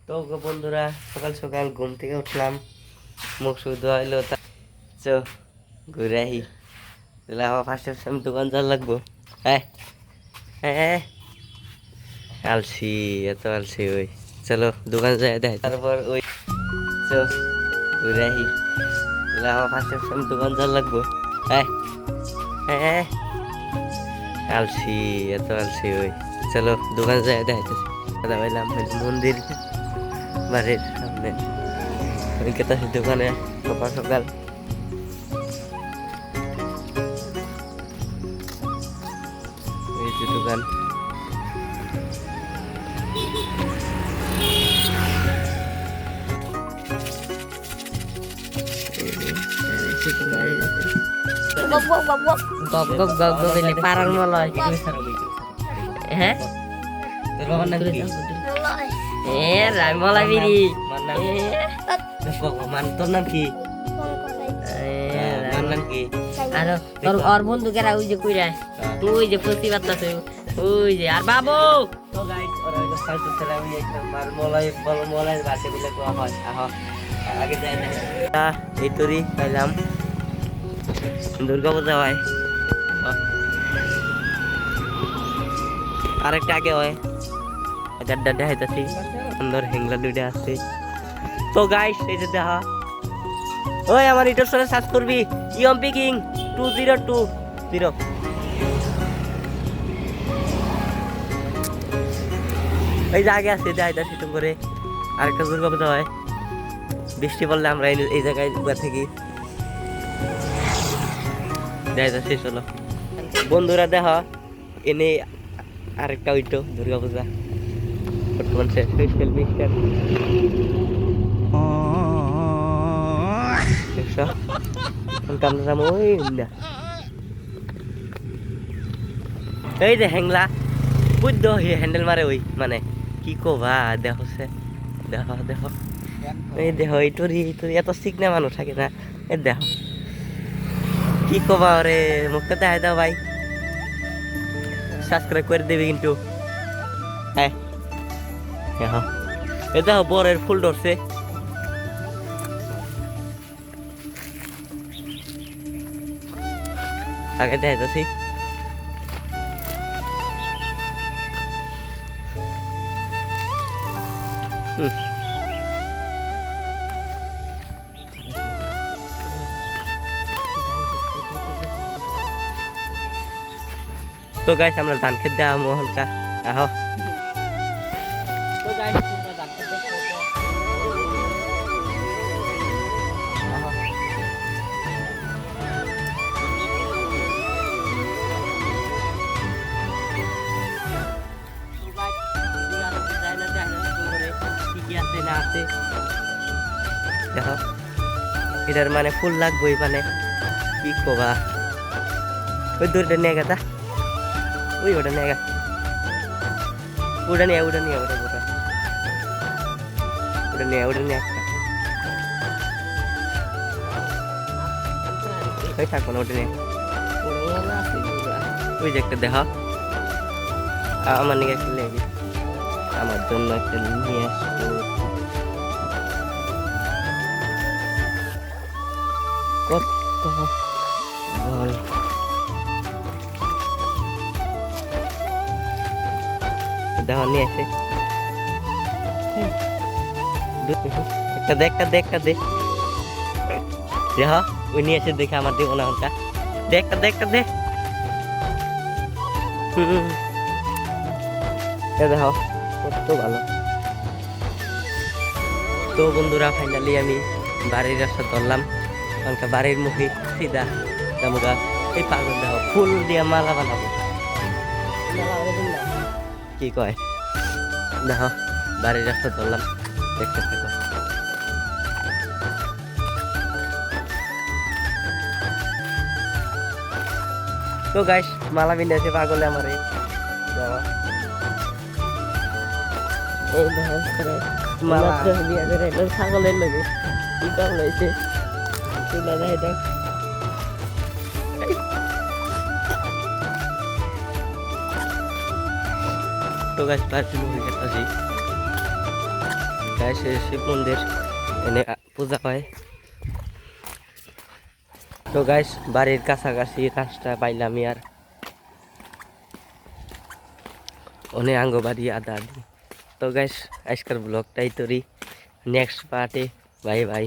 তো বন্ধুরা সকাল সকাল ঘুম থেকে উঠলাম, মুখ শুধু ধোয়াইলো, চো ঘুরে আহি। তাহলে আমার ফার্স্টে আমি দোকান যাওয়ার লাগবো। হ্যাঁ হ্যাঁ আলসি, এত আলসি ওই। চলো দোকান যাই দেখ, তারপর ওই চো ঘুরে আহি। তাহলে আমার ফার্স্টে আমি দোকান যাওয়ার লাগবো। হ্যাঁ হ্যাঁ আলসি, এত আলসি ওই। চলো দোকান যাই দেখাইতেছি। দাদা ভাইলাম মন্দির বাড়ির সামনে ওইটাতে দোকানে সকাল সকাল। এই যে দোকান, পাড়ার মলয়। হ্যাঁ মলাই বিড়ি। তোর নাম কি? নাম কি? আর তোর ওর বন্ধুকেরা ওই যে কইরা তুই যে ফুসি বাতাছে ওই যে। আর বাবু তো গাইস ওরা ওই সাইতে চলে আমি একটা মার মলাই বাসে দিলে তো হয়। আগে যাই না এই তোরি পাইলাম দুর্গা পূজা হয়, আরেকটা আগে হয়। গাড্ডা দেখাইতেছি সুন্দর হেংলা দুইটা আছে। তো গাইস এই যে দেখা, ওই আমার ইউটিউব চ্যানেল সার্চ করবি ইয়ম্পি কিং 2020। এই যে আগে আছে দেখাইতেছি তো করে। আরেকটা দুর্গা পূজা হয়, বৃষ্টি পড়লে আমরা এই জায়গায় থাকি দেখাইতেছি। চলো বন্ধুরা দেখা, এনে আরেকটা ওইটো দুর্গা পূজা বর্তমান স্পেশাল মিস্টার এই যে হ্যাংলা বুঝ হ্যান্ডেল মারে ওই মানে কি কবা। দেখো সে দেখো দেখো এই দেখো এইটরি এত শিখনা মানুষ থাকে না। এই দেখো কি কবা রে, মুখটা দেখাই দাও ভাই, সাবস্ক্রাইব করে দেবে কিন্তু। হ্যাঁ এ দেখো বরের ফুল ধরছে। আগে দেখাইতেছি তো গাইস আমরা ধান খেতে দেওয়া মোহনকা। আহ তো গাইস আমরা ধান খেতে দেখো এটার মানে ফুল লাগবে মানে কি কবা। ওই দূরটা নিয়ে গেতা, ওই ওটা নিয়ে গা, ওটা নিয়ে ওটা নিয়ে ওটা ওটা ওটা নিয়ে ওটা নিয়ে একটা থাকবো না, ওটা নিয়ে ওই যে একটা দেখা আমার নিয়ে একটা লেগে আমার জন্য একটা নিয়ে আসবো। কত বল দেখো নিয়ে আসে একটা দে একটা দে একটা দে দেখো ওই নিয়ে এসে দেখে আমার দেবো না ওটা দে একটা দে একটা দে। দেখো কত ভালো। তো বন্ধুরা ফাইনালি আমি বাড়ির রাস্তা ধরলাম, কারণ বাড়ির মুখে সিধা দামুগা। এই পাগল দেখো ফুল দিয়ে মালা বানাবো, কি কয় দেখো বাড়ির রাস্তা ধরলাম, দেখতে থাকো। তো গাইস মালা বিন্দাছে পাগলে আমার এই মালা বিয়া করে ছাগলের লগে কি কাম হয়েছে তুলা দেয় দেখ। তো গাছ পার্টি মুভি দেখতেছি গাইস শিব মন্দির এনে পূজা হয়। তো গাইস বাড়ির কাছাকাছি রাস্তা পাইলাম আর অনেক আঙ্গবাড়ি আদা আদি। তো গাইস আজকের ব্লগটাই তরি, নেক্সট পার্টে বাই বাই।